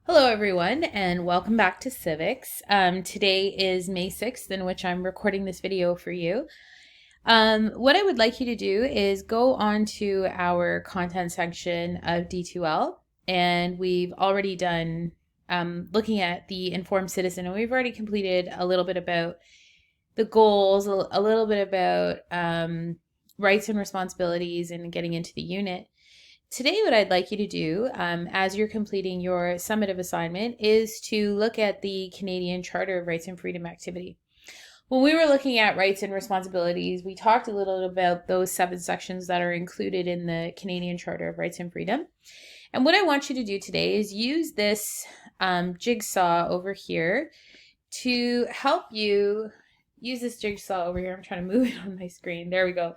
Hello, everyone, and welcome back to Civics. Today is May 6th, in which I'm recording this video for you. What I would like you to do is go on to our content section of D2L, and we've already done looking at the informed citizen, and we've already completed a little bit about the goals, a little bit about rights and responsibilities, and getting into the unit. Today, what I'd like you to do as you're completing your summative assignment is to look at the Canadian Charter of Rights and Freedom activity. When we were looking at rights and responsibilities, we talked a little about those 7 sections that are included in the Canadian Charter of Rights and Freedom. And what I want you to do today is use this jigsaw over here to help you use this jigsaw over here. I'm trying to move it on my screen. There we go.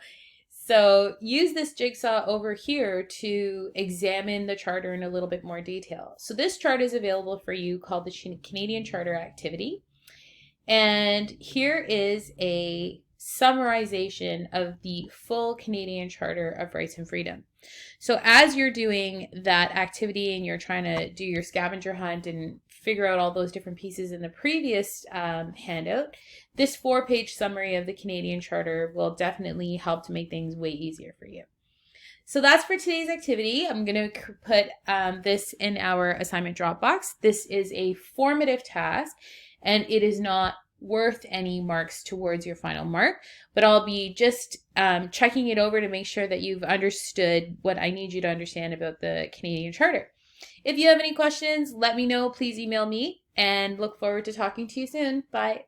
So use this jigsaw over here to examine the charter in a little bit more detail. So this chart is available for you called the Canadian Charter Activity. And here is a summarization of the full Canadian Charter of Rights and Freedom. So as you're doing that activity and you're trying to do your scavenger hunt and figure out all those different pieces in the previous handout, this 4-page summary of the Canadian Charter will definitely help to make things way easier for you. So that's for today's activity. I'm going to put this in our assignment Dropbox. This is a formative task, and it is not worth any marks towards your final mark, but I'll be just checking it over to make sure that you've understood what I need you to understand about the Canadian Charter. If you have any questions, let me know. Please email me, and look forward to talking to you soon. Bye.